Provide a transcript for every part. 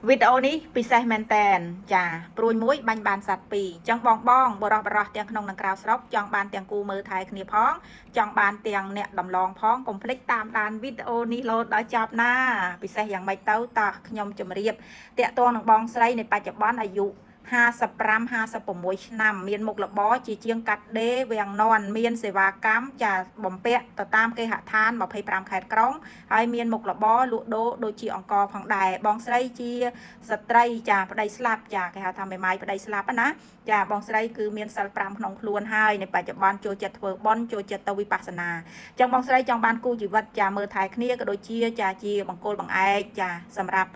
វីដេអូនេះពិសេសមែនតែនចាព្រួយមួយបាញ់បានសัตว์ពីរចង់បងបរោះទាំងក្នុងនិងក្រៅស្រុកចង់បានទាំងគូមើលថែគ្នាផងចង់បានទាំងអ្នកដំឡងផងកុំភ្លេចតាមដានវីដេអូនេះលោតដល់ចប់ណាពិសេសយ៉ាងម៉េចទៅតោះខ្ញុំជម្រាបតាក់ទងនឹងបងស្រីនៃបច្ចុប្បន្នអាយុ55-56ឆ្នាំមានមុខរបរជាជាងកាត់ដេរវាំងនន់មានសេវាកម្មចាបំពាក់ទៅតាមគេហដ្ឋាន25ខេត្តក្រុងហើយមានមុខរបរលក់ដូរដូចជាអង្គរផងដែរបងស្រីជាស្ត្រីចាប្តីស្លាប់ចាគេហៅថាមេម៉ាយប្តីស្លាប់ណាចាបងស្រីគឺមានសិល5ក្នុងខ្លួនហើយในបច្ចុប្បន្នចូលចិត្តធ្វើបុណ្យចូលចិត្តទៅវិបស្សនាអញ្ចឹងបងស្រីចង់បានគូជីវិតចាមើលថែគ្នាក៏ដូចជាចាជាបង្គោលបង្អែកចាសម្រាប់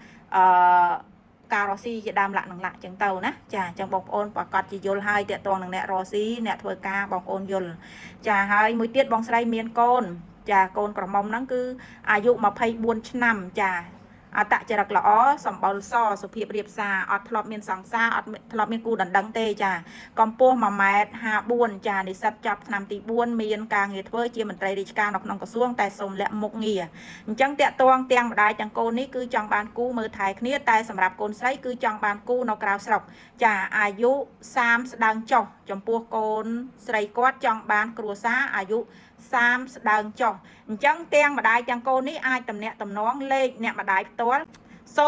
ការរស់ស៊ីជាដើមលក្ខនឹងលក្ខចឹងទៅណាចាអញ្ចឹងបងប្អូនប្រកាសជាយល់ហើយតកតងនឹងអ្នករស់ស៊ីអ្នកធ្វើការបងប្អូនយល់ចាហើយមួយទៀតបងស្រីមានកូនចាកូនក្រមុំហ្នឹងគឺអាយុ24ឆ្នាំចាអតចរិតល្អសម្បុរសសុភាពរៀបសារអត់ធ្លាប់មានសង្សារអត់ធ្លាប់មានគូដណ្ដឹងទេចាកម្ពស់1m54ចានិស្សិតចប់ឆ្នាំទី4មានការងារធ្វើជាមន្ត្រីរាជការនៅក្នុងក្រសួងតែសូមលាក់មុខងារអញ្ចឹងតាក់ទងទាំងម្ដាយទាំងកូននេះគឺចង់បានគូមើលថែគ្នាតែសម្រាប់កូនស្រីគឺចង់បានគូនៅក្រៅស្រុកចាអាយុ30ស្ដើងចុះចំពោះកូនស្រីគាត់ចង់បានគ្រួសារអាយុ30ស្ដើងចុះអញ្ចឹងទាំងម្ដាយទាំងកូននេះអាចតំណាក់តំណងលេខអ្នកម្ដាយផ្ទាល់098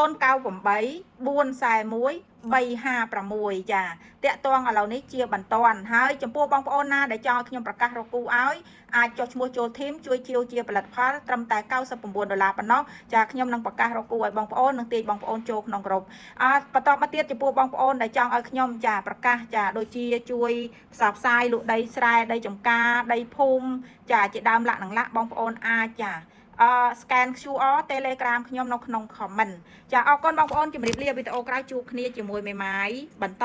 441 356ចាតាក់ទងឥឡូវនេះជាបន្តហើយចំពោះបងប្អូនណាដែលចង់ឲ្យខ្ញុំប្រកាសរកគូឲ្យអាចចុះឈ្មោះចូលធីមជួយជាវជាផលិតផលត្រឹមតែ$99ប៉ុណ្ណោះចាខ្ញុំនឹងប្រកាសរកគូឲ្យបងប្អូននឹងទាញបងប្អូនចូលក្នុងក្រុមបន្តមកទៀតចំពោះបងប្អូនដែលចង់ឲ្យខ្ញុំចាប្រកាសចាដូចជាជួយផ្សព្វផ្សាយលក់ដីស្រែដីចំការដីភូមិចាជាដើមលក្ខនឹងលក្ខបងប្អូនអាចចាscan QR Telegram ខ្ញុំនៅក្នុង comment ចាអរគុណបងប្អូនជម្រាបលាវីដេអូក្រោយជួបគ្នាជាមួយមេម៉ាយបន្ត